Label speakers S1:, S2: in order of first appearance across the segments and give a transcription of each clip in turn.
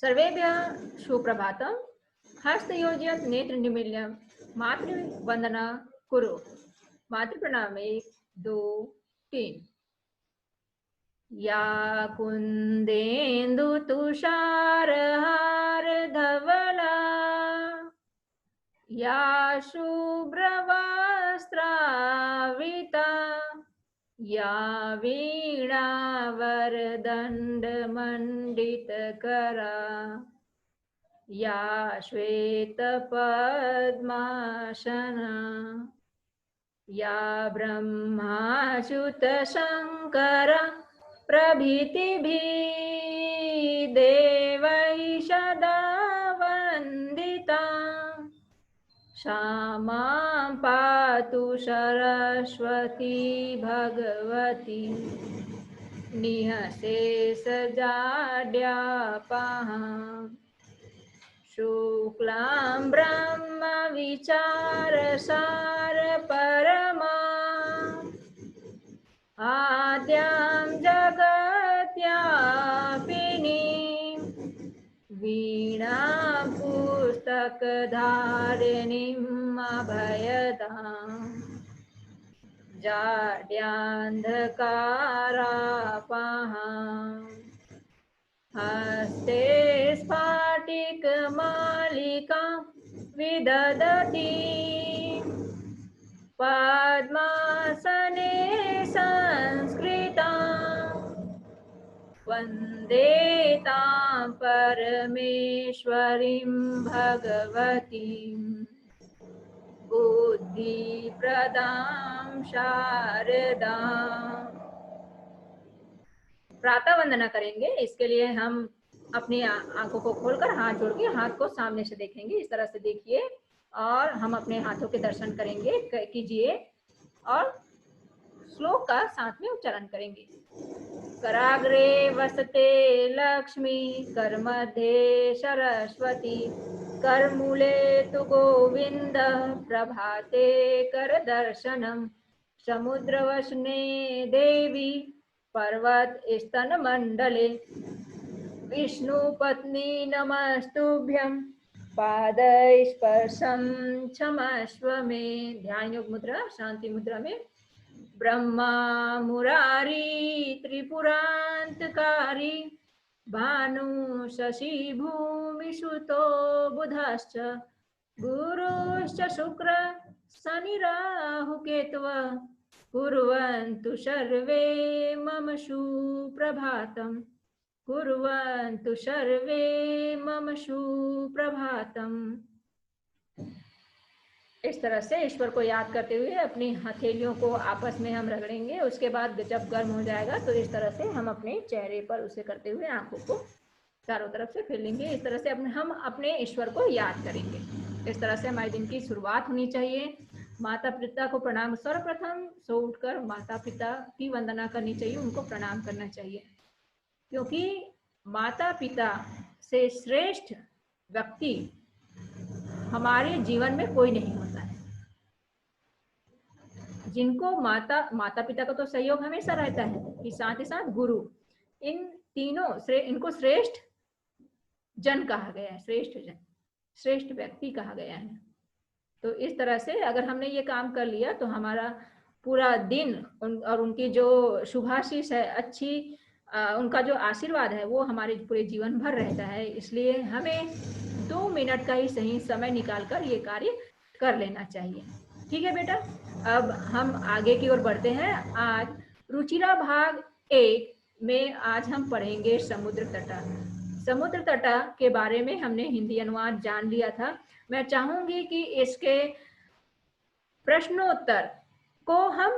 S1: सर्वेभ्यः सुप्रभातम्। हस्तयोजयत् नेत्रनिमील्यं मातृवन्दना कुरु। मातृप्रणाम 1 2 3। या कुन्देन्दु तुषारहार धवला या शुभ्रवस्त्रावृता या वीणावरदण्डमण्डितकरा या श्वेतपद्मासना या ब्रह्माच्युतशङ्कर प्रभृतिभिः देवैः सदा वन्दिता सा मां पातु सरस्वती भगवती निःशेषजाड्यापहां शुक्लां ब्रह्मविचारसार परमा आद्यां जगत्यापिनीं वीणां पुस्तकधारिणीम् अभयदाम् जाड्यान्धकारापहाम् हस्ते स्फाटिकमालिकां विदधती पद्मासने संस्कृतां वन्दे तां परमेश्वरीं भगवतीं बुद्धिप्रदां शारदाम्। प्रातः वंदना करेंगे। इसके लिए हम अपनी आंखों को खोलकर हाथ जोड़ के हाथ को सामने से देखेंगे। इस तरह से देखिए और हम अपने हाथों के दर्शन करेंगे कीजिए और श्लोक का साथ में उच्चारण करेंगे। कराग्रे वसते लक्ष्मी करमध्ये सरस्वती करमूले तु गोविंद प्रभाते कर दर्शनम समुद्रवसने देवी पर्वत स्तन मंडले विष्णुपत्नी नमस्तुभ्यं पादस्पर्शं क्षमस्व मे। ध्यान योग मुद्रा शांति मुद्रा में। ब्रह्मा मुरारी त्रिपुरांतकारी भानु शशि भूमि सुतो बुधश्च गुरुश्च शुक्र शनि राहु केतवः कुर्वन्तु सर्वे मम सुप्रभातम् कुर्वन्तु सर्वे मम सुप्रभातम्। इस तरह से ईश्वर को याद करते हुए अपनी हथेलियों को आपस में हम रगड़ेंगे। उसके बाद जब गर्म हो जाएगा तो इस तरह से हम अपने चेहरे पर उसे करते हुए आंखों को चारों तरफ से फिर लेंगे। इस तरह से हम अपने ईश्वर को याद करेंगे। इस तरह से हमारे दिन की शुरुआत होनी चाहिए। माता पिता को प्रणाम। सर्वप्रथम सो उठकर माता पिता की वंदना करनी चाहिए, उनको प्रणाम करना चाहिए, क्योंकि माता पिता से श्रेष्ठ व्यक्ति हमारे जीवन में कोई नहीं होता है। जिनको माता पिता का तो सहयोग हमेशा रहता है कि साथ ही साथ गुरु, इन तीनों इनको श्रेष्ठ जन कहा गया है, श्रेष्ठ जन, श्रेष्ठ व्यक्ति कहा गया है। तो इस तरह से अगर हमने ये काम कर लिया तो हमारा पूरा दिन और उनकी जो शुभाशीष है, अच्छी उनका जो आशीर्वाद है वो हमारे पूरे जीवन भर रहता है। इसलिए हमें 2 मिनट का ही सही समय निकालकर ये कार्य कर लेना चाहिए। ठीक है बेटा, अब हम आगे की ओर बढ़ते हैं। आज रुचिरा भाग 1 में आज हम पढ़ेंगे समुद्र तटा। समुद्र तटा के बारे में हमने हिंदी अनुवाद जान लिया था। मैं चाहूंगी कि इसके प्रश्नोत्तर को हम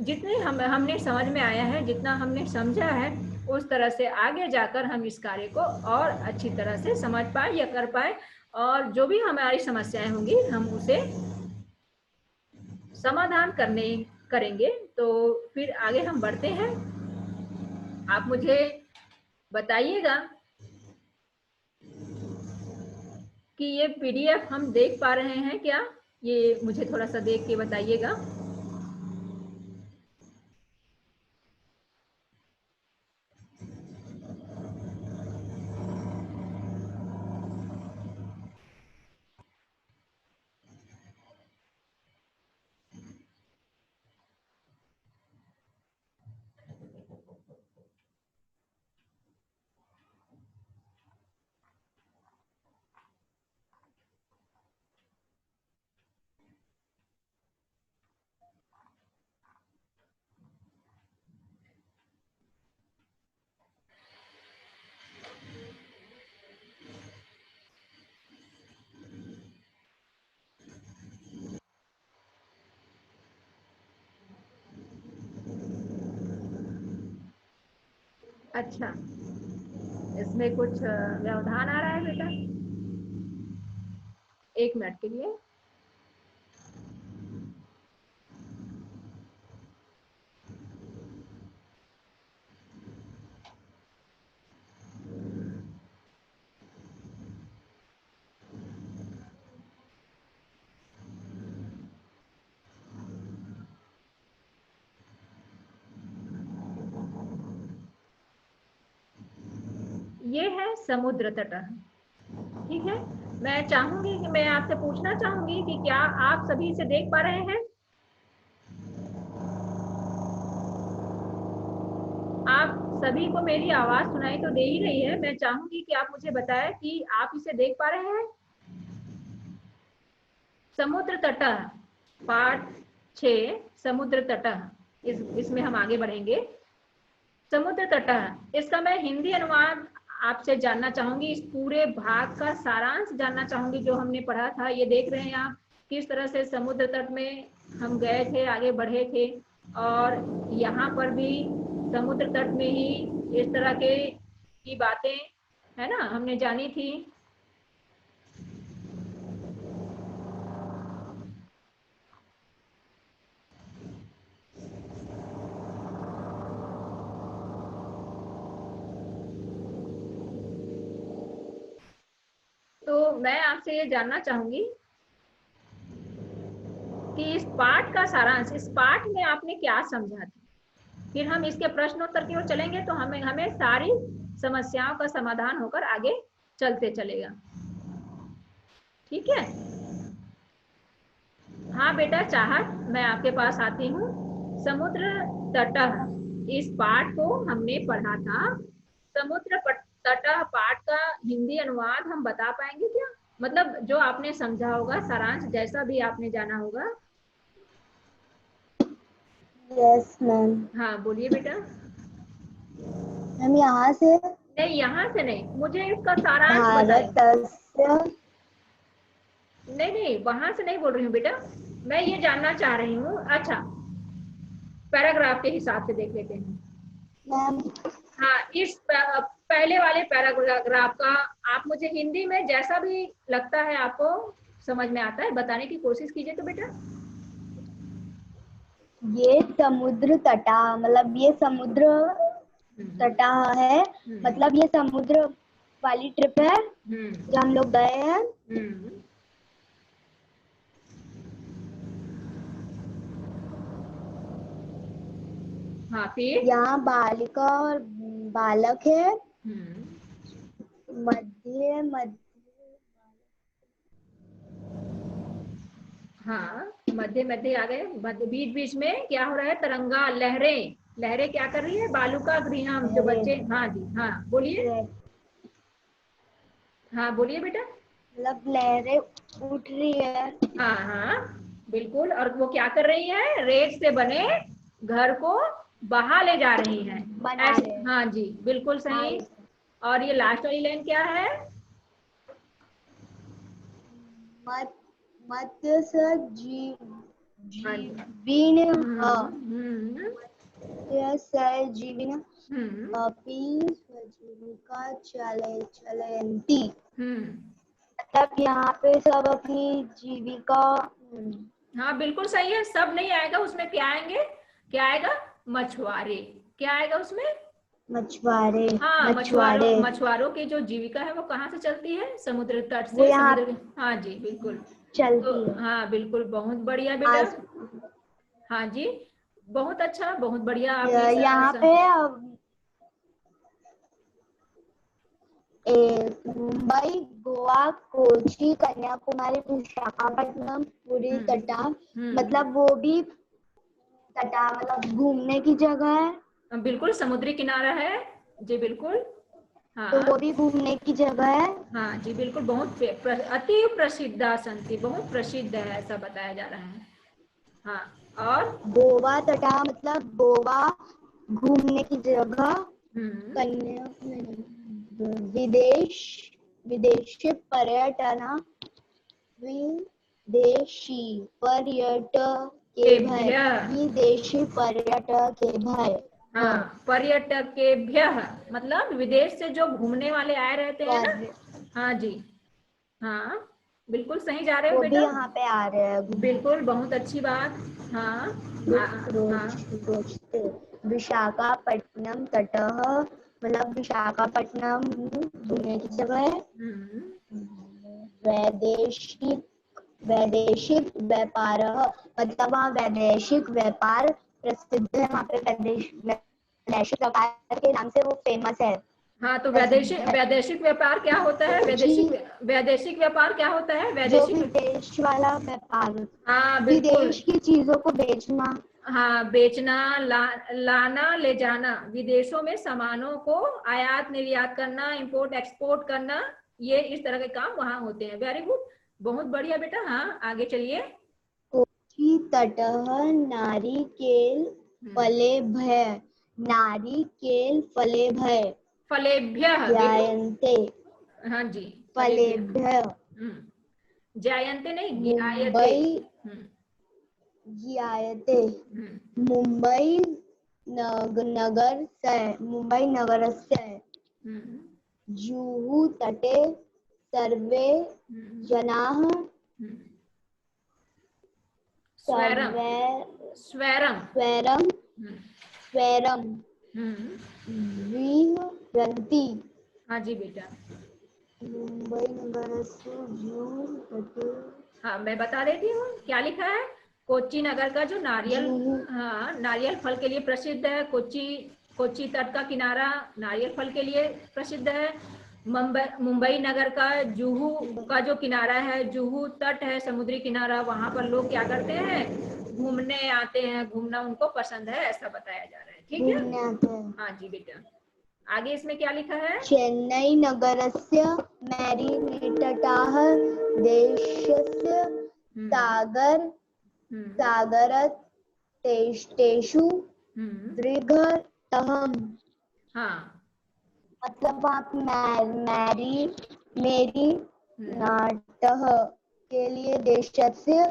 S1: जितने हमने समझ में आया है, जितना हमने समझा है, उस तरह से आगे जाकर हम इस कार्य को और अच्छी तरह से समझ पाए या कर पाए, और जो भी हमारी समस्याएं होंगी हम उसे समाधान करेंगे। तो फिर आगे हम बढ़ते हैं। आप मुझे बताइएगा कि ये पीडीएफ हम देख पा रहे हैं क्या? ये मुझे थोड़ा सा देख के बताइएगा। अच्छा, इसमें कुछ व्यवधान आ रहा है बेटा, 1 मिनट के लिए। ये है समुद्र तट, ठीक है। मैं चाहूंगी कि मैं आपसे पूछना चाहूंगी कि क्या आप सभी इसे देख पा रहे हैं? आप सभी को मेरी आवाज सुनाई तो दे ही रही है, मैं चाहूंगी कि आप मुझे बताएं कि आप इसे देख पा रहे हैं। समुद्र तट, पाठ 6 समुद्र तट, इसमें हम आगे बढ़ेंगे। समुद्र तट, इसका मैं हिंदी अनुवाद आपसे जानना चाहूंगी, इस पूरे भाग का सारांश जानना चाहूंगी जो हमने पढ़ा था। ये देख रहे हैं आप किस तरह से समुद्र तट में हम गए थे, आगे बढ़े थे, और यहाँ पर भी समुद्र तट में ही इस तरह के की बातें है ना हमने जानी थी। तो मैं आपसे ये जानना चाहूंगी कि इस पाठ का सारांश, इस पाठ में आपने क्या समझा था। फिर हम इसके प्रश्नोत्तर की ओर चलेंगे तो हमें हमें सारी समस्याओं का समाधान होकर आगे चलते चलेगा, ठीक है। हाँ बेटा चाहत, मैं आपके पास आती हूँ। समुद्र तट, इस पाठ को हमने पढ़ा था। समुद्र तट पाठ का हिंदी अनुवाद हम बता पाएंगे क्या, मतलब जो आपने समझा होगा, सारांश जैसा भी आपने जाना होगा।
S2: Yes ma'am.
S1: हाँ बोलिए बेटा।
S2: मैम यहाँ से,
S1: नहीं यहाँ से नहीं, मुझे इसका सारांश बताइए।
S2: भारतस्य,
S1: नहीं नहीं वहां से नहीं बोल रही हूँ बेटा, मैं ये जानना चाह रही हूँ। अच्छा, पैराग्राफ के हिसाब से देख लेते हैं।
S2: मैम
S1: हाँ, इस पहले वाले पैराग्राफ का आप मुझे हिंदी में जैसा भी लगता है आपको समझ में आता है बताने की कोशिश कीजिए तो बेटा।
S2: ये समुद्र तटा, मतलब ये समुद्र तटा है, मतलब ये समुद्र वाली ट्रिप है जो हम लोग गए हैं।
S1: हाँ फिर
S2: यहाँ बालिका और बालक है, मध्य मध्य,
S1: हाँ मध्य मध्य आ गए, मध्य बीच बीच में क्या हो रहा है, तरंगा, लहरें, लहरें क्या कर रही है, बालू का गृह जो बच्चे, हाँ जी हाँ बोलिए। हाँ बोलिए बेटा।
S2: मतलब लहरें उठ रही है।
S1: हाँ हाँ बिल्कुल, और वो क्या कर रही है, रेत से बने घर को बहा ले जा रही हैं,
S2: बना
S1: ऐसे।
S2: रहे,
S1: हाँ जी बिल्कुल सही। और ये लास्ट वाली लाइन क्या है,
S2: मत्स्य जीविन, जीविन अपि स्वजीविका चलयन्ति। मतलब यहाँ पे सब अपनी जीविका।
S1: हाँ बिल्कुल सही है, सब नहीं आएगा उसमें, क्या आएंगे, क्या आएगा, मछुआरे, क्या आएगा उसमें,
S2: मछुआरे।
S1: हाँ
S2: मछुआरे
S1: मछुआरों की जो जीविका है वो कहाँ से चलती है, समुद्र तट
S2: वो
S1: से,
S2: यहाँ
S1: समुद्र। हाँ जी बिल्कुल। तो
S2: चलती है।
S1: हाँ बिल्कुल, बहुत बढ़िया बेटा। हाँ जी बहुत अच्छा, बहुत बढ़िया आपने
S2: यहाँ पे मुंबई, गोवा, कोची, कन्याकुमारी, विशाखापट्टनम, पूरी तटा, मतलब वो भी तटा मतलब घूमने की जगह है।
S1: बिल्कुल समुद्री किनारा है जी बिल्कुल। हाँ
S2: तो वो भी घूमने की जगह है।
S1: हाँ जी बिल्कुल, बहुत अति प्रसिद्ध संति, बहुत प्रसिद्ध है ऐसा बताया जा रहा है। हाँ और
S2: गोवा तटा मतलब गोवा घूमने की जगह। कन्या विदेशी पर्यटन, विदेशी पर्यटक के भय, विदेशी पर्यटक के भय।
S1: हाँ, पर्यटकेभ्य मतलब विदेश से जो घूमने वाले आए रहते हैं ना। हाँ जी, हाँ बिल्कुल सही जा रहे हो
S2: वो भी
S1: बेटा,
S2: यहाँ पे आ रहे हैं घूमने।
S1: बिल्कुल बहुत अच्छी बात। हाँ हाँ
S2: विशाखापट्टनम तटः मतलब विशाखापट्टनम घूमने की जगह है। वैदेशिक वैदेशिक व्यापार मतलब वहाँ वैदेशिक व्यापार प्रसिद्ध है, वहाँ पे वैदेशिक व्यापार के नाम से वो फेमस है।
S1: हाँ, तो
S2: प्रसिद्ध है।
S1: वैदेशिक व्यापार क्या होता है? वैदेशिक व्यापार क्या होता है?
S2: जो
S1: वैदेशिक,
S2: विदेश वाला व्यापार,
S1: हाँ बिल्कुल,
S2: विदेश की चीजों को बेचना।
S1: हाँ बेचना, लाना ले जाना, विदेशों में सामानों को आयात निर्यात करना, इंपोर्ट एक्सपोर्ट करना, ये इस तरह के काम वहां होते हैं। वेरी गुड, बहुत बढ़िया बेटा। हाँ आगे चलिए।
S2: कोची तटः नारिकेल फलेभ्य नारिकेल फलेभ्य
S1: फलेभ्य बेटू,
S2: जायन्ते
S1: हाँ जी फलेभ्य।
S2: फलेभ्य
S1: जायन्ते नहीं, ज्ञायते।
S2: मुंबई ज्ञायते मुंबई मुंबई नगरस्य जुहू तटे सर्वे जनाः
S1: स्वैरम, स्वैरम,
S2: स्वैरम स्वैरम विहरन्ति।
S1: हाँ जी बेटा।
S2: मुंबई नगरस्य जुहू तटे,
S1: हाँ मैं बता देती हूँ क्या लिखा है। कोच्चि नगर का जो नारियल, हाँ नारियल फल के लिए प्रसिद्ध है। कोच्चि तट का किनारा नारियल फल के लिए प्रसिद्ध है। मुंबई नगर का जुहू का जो किनारा है, जुहू तट है, समुद्री किनारा, वहां पर लोग क्या करते हैं? घूमने आते हैं, घूमना उनको पसंद है, ऐसा बताया जा रहा है। ठीक है,
S2: घूमने आते हैं।
S1: हाँ जी बेटा। आगे इसमें क्या लिखा है?
S2: चेन्नई नगरस्य मेरीनेटटाः देशस्य सागरतटेषु दीर्घतमः।
S1: हाँ
S2: मतलब आप मेरी नाटः के लिए देशस्य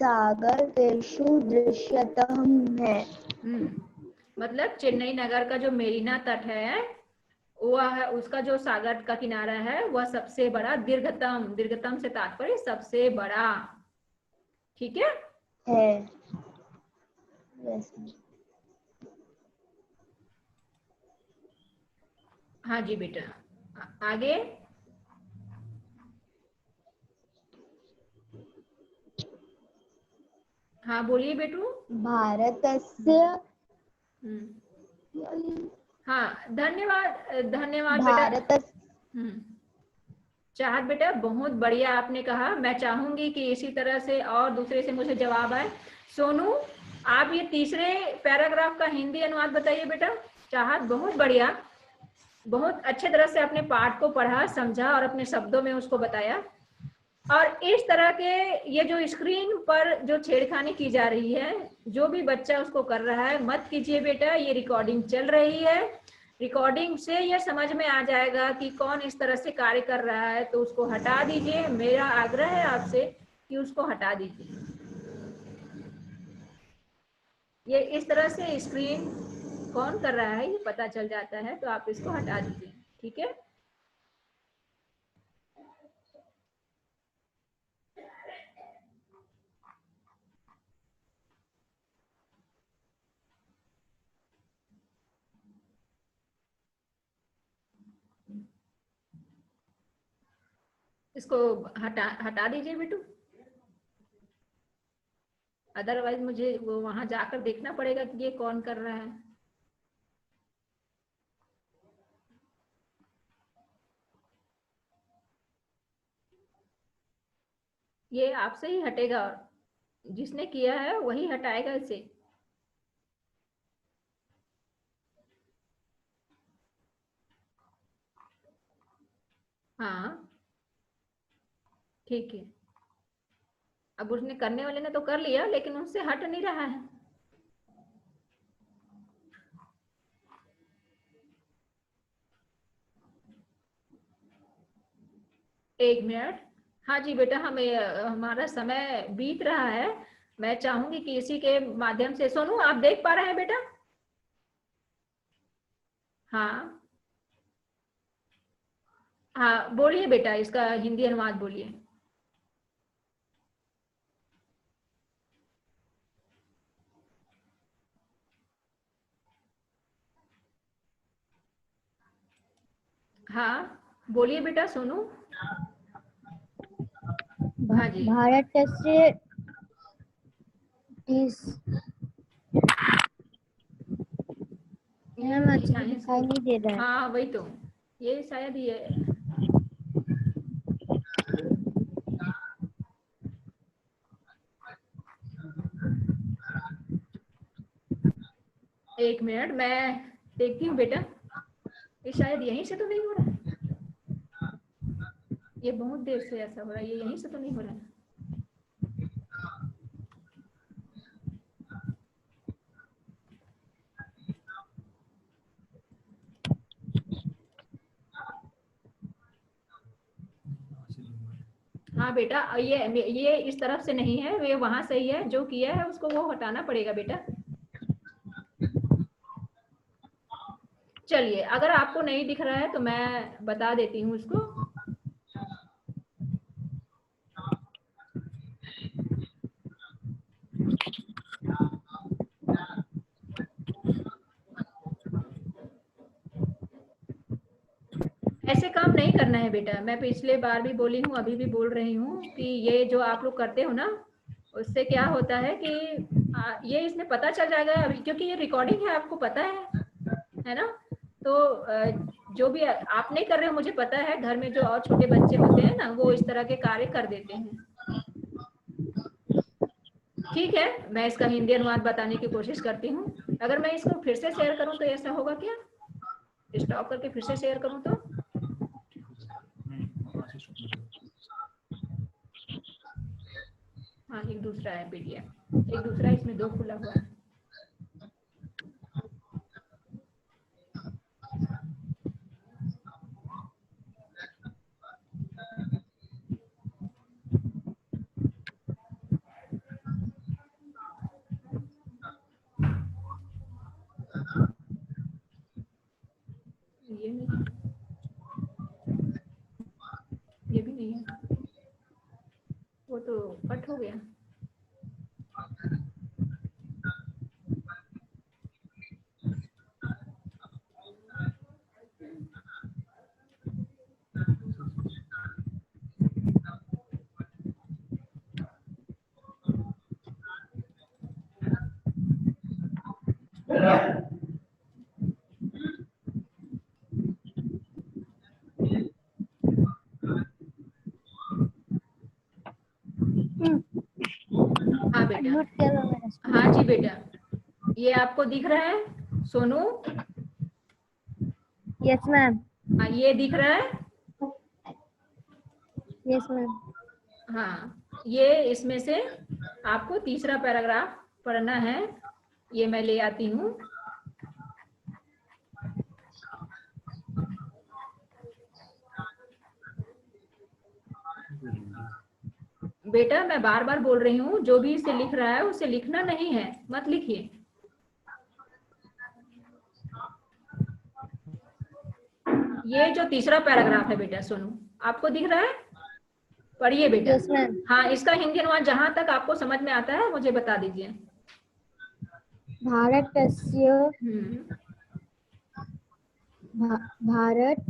S2: सागरतेषु दृश्यतम है।
S1: मतलब चेन्नई नगर का जो मेरीना तट है, वह उसका जो सागर का किनारा है वह सबसे बड़ा, दीर्घतम, दीर्घतम से तात्पर्य सबसे बड़ा। ठीक है, हाँ जी बेटा। आगे, हाँ बोलिए बेटू।
S2: भारतस्य
S1: हाँ धन्यवाद, धन्यवाद बेटा।
S2: भारत
S1: चाहत बेटा, बहुत बढ़िया आपने कहा। मैं चाहूंगी कि इसी तरह से और दूसरे से मुझे जवाब आए। सोनू, आप ये तीसरे पैराग्राफ का हिंदी अनुवाद बताइए बेटा। चाहत, बहुत बढ़िया, बहुत अच्छे तरह से अपने पाठ को पढ़ा, समझा और अपने शब्दों में उसको बताया। और इस तरह के ये जो स्क्रीन पर जो छेड़खानी की जा रही है, जो भी बच्चा उसको कर रहा है, मत कीजिए बेटा। ये रिकॉर्डिंग चल रही है, रिकॉर्डिंग से यह समझ में आ जाएगा कि कौन इस तरह से कार्य कर रहा है, तो उसको हटा दीजिए। मेरा आग्रह है आपसे कि उसको हटा दीजिए। ये इस तरह से स्क्रीन कौन कर रहा है ये पता चल जाता है, तो आप इसको हटा दीजिए। ठीक है, इसको हटा दीजिए बेटू। अदरवाइज मुझे वो वहां जाकर देखना पड़ेगा कि ये कौन कर रहा है। ये आपसे ही हटेगा, जिसने किया है वही हटाएगा इसे। हाँ ठीक है, अब उसने, करने वाले ने तो कर लिया, लेकिन उससे हट नहीं रहा है। एक मिनट। हाँ जी बेटा, हमें हमारा समय बीत रहा है। मैं चाहूंगी कि इसी के माध्यम से, सोनू आप देख पा रहे हैं बेटा? हाँ हाँ बोलिए बेटा, इसका हिंदी अनुवाद बोलिए। हाँ बोलिए बेटा सोनू। हाँ जी।
S2: भारतस्य मैम अच्छे से दिखाई नहीं दे रहा है।
S1: हाँ वही तो, ये शायद ये एक मिनट मैं देखती हूँ बेटा, ये शायद यहीं से तो नहीं हो रहा है, ये बहुत देर से ऐसा हो रहा है, ये यहीं से तो नहीं हो रहा है। हाँ बेटा, ये इस तरफ से नहीं है, ये वहां से ही है, जो किया है उसको वो हटाना पड़ेगा बेटा। चलिए, अगर आपको नहीं दिख रहा है तो मैं बता देती हूँ उसको। ऐसे काम नहीं करना है बेटा, मैं पिछले बार भी बोली हूँ, अभी भी बोल रही हूँ कि ये जो आप लोग करते हो ना, उससे क्या होता है कि ये इसमें पता चल जाएगा अभी, क्योंकि ये रिकॉर्डिंग है, आपको पता है ना। तो जो भी आप नहीं कर रहे हो मुझे पता है, घर में जो और छोटे बच्चे होते हैं ना, वो इस तरह के कार्य कर देते हैं। ठीक है, मैं इसका हिंदी अनुवाद बताने की कोशिश करती हूँ। अगर मैं इसको फिर से शेयर करूँ तो ऐसा होगा क्या? स्टॉप करके फिर से शेयर करूँ तो? हाँ, एक दूसरा है पीडीएफ, एक दूसरा, इसमें दो खुला हुआ है। ये नहीं है, ये भी नहीं है, वो तो कट हो गया। हाँ बेटा, हाँ जी बेटा, ये आपको दिख रहा है सोनू?
S2: Yes ma'am.
S1: हाँ, ये दिख रहा है?
S2: Yes ma'am.
S1: हाँ, ये इसमें से आपको तीसरा पैराग्राफ पढ़ना है, ये मैं ले आती हूँ। बेटा मैं बार बार बोल रही हूँ, जो भी इसे लिख रहा है उसे लिखना नहीं है, मत लिखिए। ये जो तीसरा पैराग्राफ है बेटा सोनू, आपको दिख रहा है? पढ़िए बेटा।
S2: Yes ma'am.
S1: हाँ, इसका हिंदी अनुवाद जहां तक आपको समझ में आता है मुझे बता दीजिए।
S2: भारतस्य भारत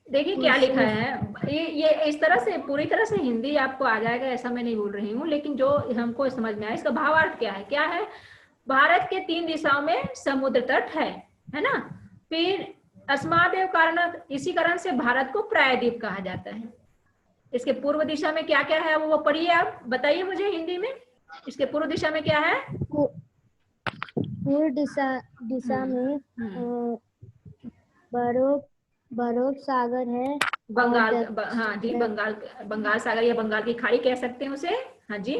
S1: देखिए क्या लिखा है, ये इस तरह से पूरी तरह से हिंदी आपको आ जाएगा ऐसा मैं नहीं बोल रही हूँ, लेकिन जो हमको समझ में आया, इसका भावार्थ क्या है? क्या है? भारत के 3 दिशाओं में समुद्र तट है ना। फिर अस्मादेव कारण, इसी कारण से भारत को प्रायद्वीप कहा जाता है। इसके पूर्व दिशा में क्या क्या है वो पढ़िए, आप बताइए मुझे हिंदी में, इसके पूर्व दिशा में क्या है?
S2: पूर्व दिशा में बरोब सागर है।
S1: बंगाल, हाँ जी, बंगाल सागर या बंगाल की खाड़ी कह सकते हैं उसे। हाँ जी,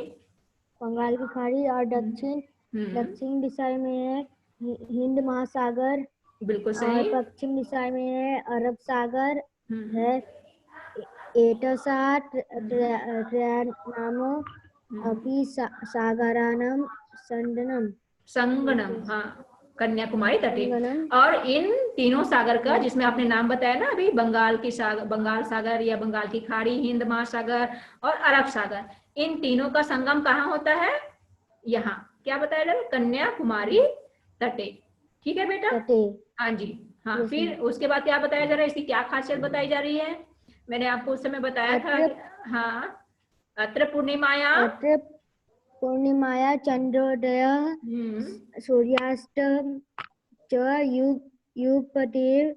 S2: बंगाल की खाड़ी। और दक्षिण दिशा में है हिंद महासागर।
S1: बिल्कुल सही।
S2: और पश्चिम दिशा में है अरब सागर है। एतसात त्रयाणामो अपि सागराणां संगमम।
S1: हाँ, कन्याकुमारी तटे। और इन तीनों सागर का, जिसमें आपने नाम बताया ना अभी, बंगाल सागर या बंगाल की खाड़ी, हिंद महासागर और अरब सागर, इन तीनों का संगम कहाँ होता है? यहाँ क्या बताया जा रहा है? कन्याकुमारी तटे। ठीक है बेटा? हाँ जी। हाँ, फिर उसके बाद क्या बताया जा रहा है? इसकी क्या खासियत बताई जा रही है? मैंने आपको उस समय बताया था। हाँ, अत्र पूर्णिमाया
S2: चंद्रोदय सूर्यास्त च युगपतिर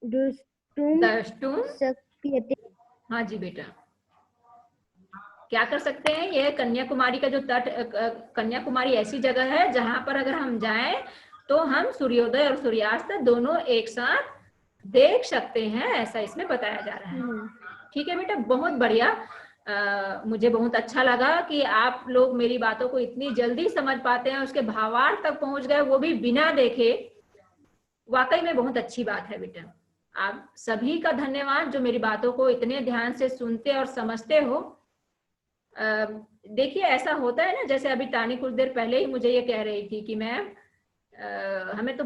S2: द्रष्टुम शक्यते।
S1: हाँ जी बेटा, क्या कर सकते हैं? यह कन्याकुमारी का जो तट, कन्याकुमारी ऐसी जगह है जहां पर अगर हम जाएं तो हम सूर्योदय और सूर्यास्त दोनों एक साथ देख सकते हैं, ऐसा इसमें बताया जा रहा है। ठीक है बेटा, बहुत बढ़िया। मुझे बहुत अच्छा लगा कि आप लोग मेरी बातों को इतनी जल्दी समझ पाते हैं, उसके भावार्थ तक पहुंच गए, वो भी बिना देखे। वाकई में बहुत अच्छी बात है बेटा। आप सभी का धन्यवाद जो मेरी बातों को इतने ध्यान से सुनते और समझते हो। देखिए, ऐसा होता है ना, जैसे अभी तानी कुछ देर पहले ही मुझे ये कह रही थी कि मैम हमें तो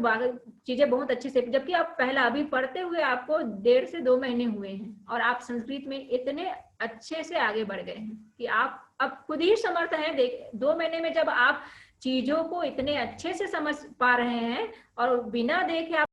S1: चीजें बहुत अच्छे से, जबकि आप पहला अभी पढ़ते हुए आपको 1.5 से 2 महीने हुए हैं और आप संस्कृत में इतने अच्छे से आगे बढ़ गए हैं कि आप अब खुद ही समर्थ हैं। 2 महीने में जब आप चीजों को इतने अच्छे से समझ पा रहे हैं और बिना देखे आप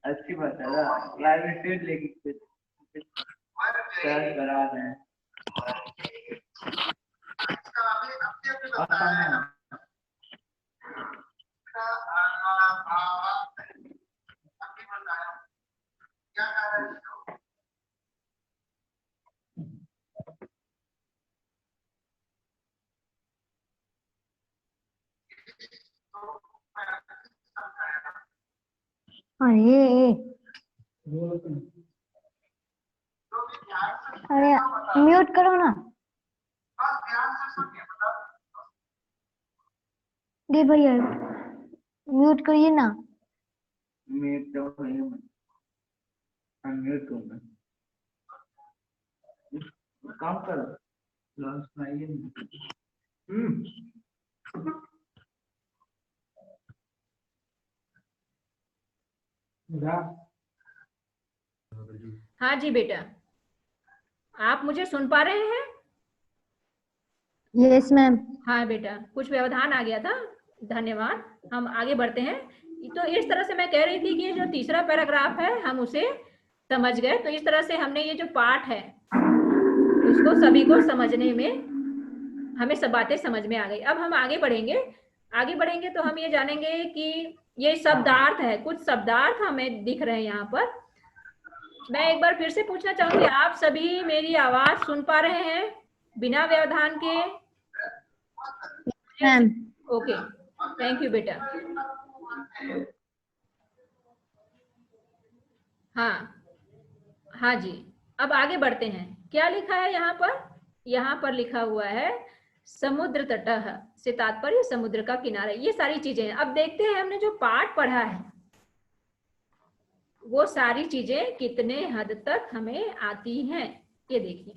S1: अच्छी बात है ना, प्राइवेट लेके करा रहे हैं।
S2: अरे म्यूट करो ना। दे भैया म्यूट करिए ना।
S3: म्यूट तो अनम्यूट होगा। काम करो, क्लास बनाइए।
S1: हाँ जी बेटा, आप मुझे सुन पा रहे हैं?
S2: Yes ma'am.
S1: हाँ बेटा, कुछ व्यवधान आ गया था, धन्यवाद। हम आगे बढ़ते हैं। तो इस तरह से मैं कह रही थी कि ये जो तीसरा पैराग्राफ है हम उसे समझ गए। तो इस तरह से हमने ये जो पाठ है उसको सभी को समझने में हमें सब बातें समझ में आ गई। अब हम आगे बढ़ेंगे तो हम ये जानेंगे कि ये शब्दार्थ है, कुछ शब्दार्थ हमें दिख रहे हैं यहाँ पर। मैं एक बार फिर से पूछना चाहूंगी, आप सभी मेरी आवाज सुन पा रहे हैं बिना व्यवधान के? ओके, थैंक यू बेटा। हाँ जी, अब आगे बढ़ते हैं। क्या लिखा है यहाँ पर? यहाँ पर लिखा हुआ है समुद्र तटः से तात्पर्य समुद्र का किनारा। ये सारी चीजें हैं। अब देखते हैं हमने जो पाठ पढ़ा है वो सारी चीजें कितने हद तक हमें आती हैं। ये देखिए,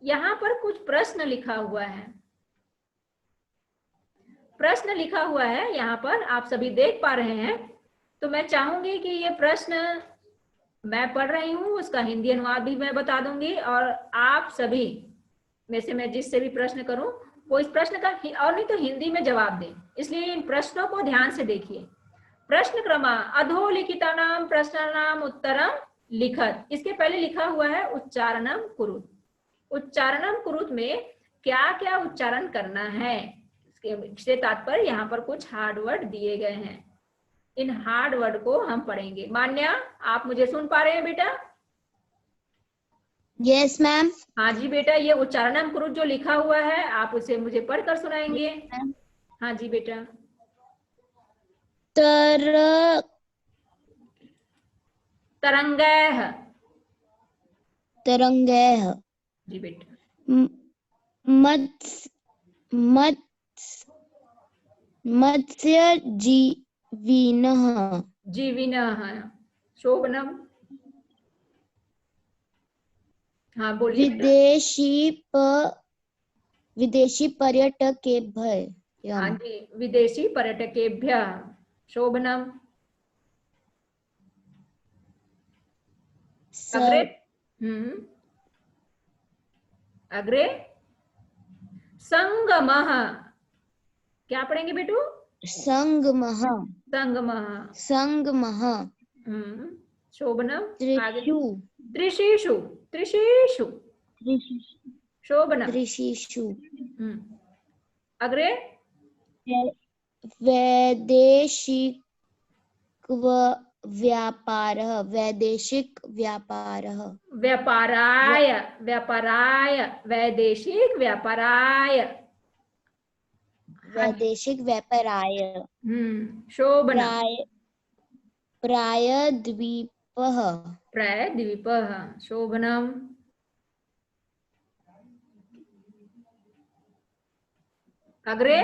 S1: यहाँ पर कुछ प्रश्न लिखा हुआ है। प्रश्न लिखा हुआ है यहाँ पर, आप सभी देख पा रहे हैं। तो मैं चाहूंगी कि ये प्रश्न मैं पढ़ रही हूँ, उसका हिंदी अनुवाद भी मैं बता दूंगी और आप सभी में से मैं जिससे भी प्रश्न करूं वो इस प्रश्न का और नहीं तो हिंदी में जवाब दें, इसलिए इन प्रश्नों को ध्यान से देखिए। प्रश्न क्रम अधोलिखितानां प्रश्नानां उत्तरं लिखत, इसके पहले लिखा हुआ है उच्चारणम कुरुत। उच्चारणम कुरुत में क्या क्या उच्चारण करना है इससे तात्पर्य यहाँ पर कुछ हार्ड वर्ड दिए गए हैं, इन हार्ड वर्ड को हम पढ़ेंगे। मान्या, आप मुझे सुन पा रहे हैं बेटा?
S2: Yes ma'am.
S1: हाँ जी बेटा, ये उच्चारणम कुरुत जो लिखा हुआ है आप उसे मुझे पढ़कर सुनाएंगे। हाँ जी बेटा। तरंगैः।
S2: तरंगैः।
S1: जी बेटा।
S2: मत्स्य जीविनः।
S1: जीविनः। शोभनम। हाँ बोलिए।
S2: विदेशी पर्यटकेभ्यः।
S1: हाँ जी, विदेशी पर्यटकेभ्यः। शोभनम। अग्रे। अग्रे। संगमः। क्या पढ़ेंगे बेटू?
S2: संगमः।
S1: संगमः।
S2: संगमः।
S1: शोभनम।
S2: त्रिषु।
S1: त्रिशिषु। त्रिशिषु। शोभनम।
S2: त्रिशिषु।
S1: अग्रे।
S2: वैदेशिक व्यापारः। वैदेशिक व्यापारः।
S1: व्यापाराय। व्यापाराय। वैदेशिक व्यापाराय।
S2: वैदेशिक व्यापाराय।
S1: शोभनम।
S2: प्रायद्वीपः।
S1: प्रायद्वीपः। शोभनम। अग्रे।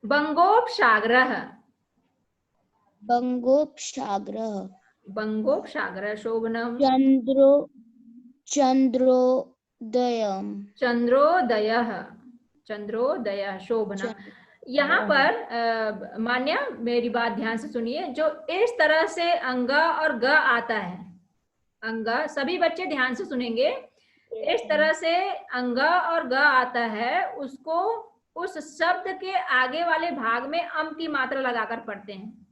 S1: बंगोपसागरः।
S2: बंगोपसागरः।
S1: बंगोपसागरः। शोभनम।
S2: चंद्रोदयम्।
S1: चंद्रोदयः। चंद्रोदयः। शोभनम। यहाँ पर मान्या मेरी बात ध्यान से सुनिए, जो इस तरह से अंगा और ग आता है, अंगा, सभी बच्चे ध्यान से सुनेंगे, इस तरह से अंगा और ग आता है, उसको उस शब्द के आगे वाले भाग में अम की मात्रा लगाकर पढ़ते हैं।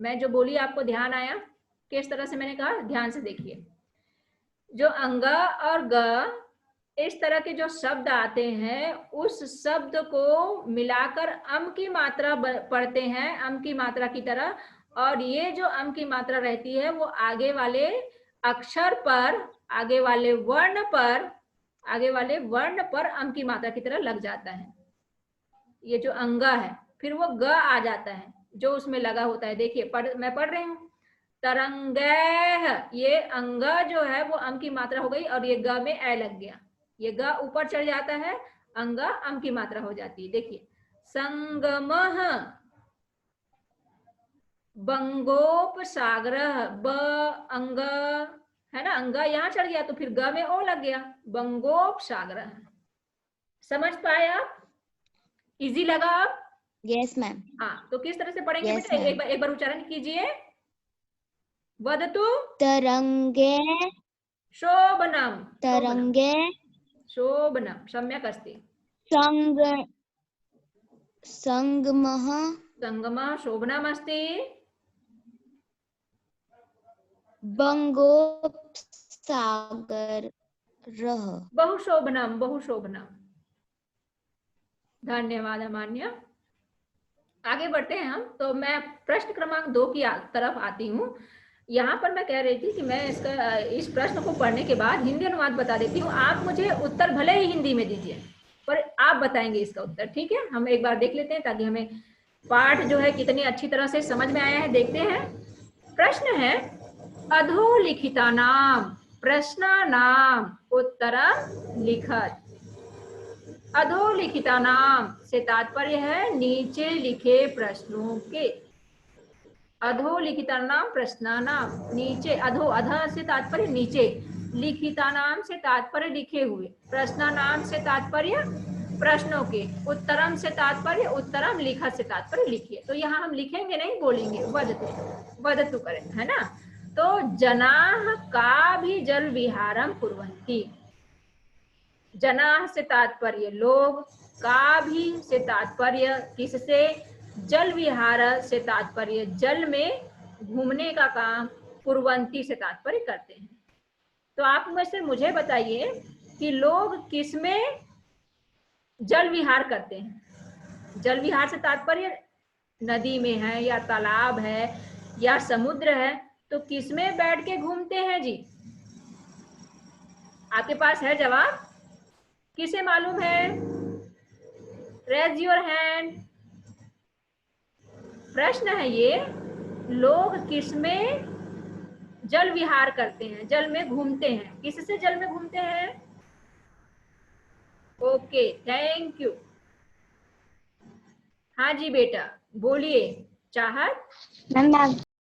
S1: मैं जो बोली आपको ध्यान आया? किस तरह से मैंने कहा, ध्यान से देखिए। जो अंगा और ग इस तरह के जो शब्द आते हैं, उस शब्द को मिलाकर अम की मात्रा पढ़ते हैं, अम की मात्रा की तरह, और ये जो अम की मात्रा रहती है वो आगे वाले अक्षर पर, आगे वाले वर्ण पर अम की मात्रा की तरह लग जाता है। ये जो अंगा है, फिर वो ग आ जाता है जो उसमें लगा होता है। देखिए मैं पढ़ रही हूँ, तरंगैः, ये अंगा जो है वो अम की मात्रा हो गई और ये ग में ए लग गया, ये ग ऊपर चढ़ जाता है, अंगा अम की मात्रा हो जाती है। देखिए, संगमः, बंगोपसागरः, ब अंग है ना, अंगा यहाँ चढ़ गया तो फिर ग में ओ लग गया, बंगोपसागरः। समझ पाए आप? इजी लगा आप?
S2: Yes ma'am.
S1: हाँ, तो किस तरह से पढ़ेंगे बेटा? एक बार उच्चारण कीजिए। वदतु
S2: तरंगे।
S1: शोभनम।
S2: तरंगे।
S1: शोभनम। सम्यक् अस्ति।
S2: संगमः।
S1: संगमः। शोभनम् अस्ति।
S2: बंगोपसागरः।
S1: बहुशोभनम। बहुशोभनम। धन्यवाद मान्य। आगे बढ़ते हैं हम। तो मैं प्रश्न क्रमांक 2 की तरफ आती हूँ। यहाँ पर मैं कह रही थी कि मैं इस प्रश्न को पढ़ने के बाद हिंदी अनुवाद बता देती हूँ। आप मुझे उत्तर भले ही हिंदी में दीजिए, पर आप बताएंगे इसका उत्तर, ठीक है? हम एक बार देख लेते हैं ताकि हमें पाठ जो है कितनी अच्छी तरह से समझ में आया है। देखते हैं। प्रश्न है, अधोलिखितानां प्रश्नानां उत्तरं लिखत। अधोलिखितानां से तात्पर्य है नीचे लिखे प्रश्नों के। अधोलिखितानां प्रश्नानां, नीचे, अधो, अधः से तात्पर्य नीचे, लिखितानां से तात्पर्य लिखे हुए, प्रश्नानां से तात्पर्य प्रश्नों के, उत्तरम से तात्पर्य उत्तरम, लिखत से तात्पर्य लिखिए। तो यहाँ हम लिखेंगे नहीं, बोलेंगे वदतु करें, है ना? तो जनाः काभि जल विहारम कुर्वन्ति। जनाः से तात्पर्य लोग, का भी से तात्पर्य किससे, जल विहार से तात्पर्य जल में घूमने का काम कुर्वन्ति से तात्पर्य करते हैं। तो आप में से मुझे बताइए कि लोग किसमें जल विहार करते हैं। जल विहार से तात्पर्य नदी में है या तालाब है या समुद्र है, तो किसमें बैठ के घूमते हैं जी? आपके पास है जवाब? किसे मालूम है? Raise your hand. प्रश्न है ये, लोग किसमें जल विहार करते हैं, जल में घूमते हैं, किससे जल में घूमते हैं? Okay, thank you. हाँ जी बेटा बोलिए चाहत।
S2: मैम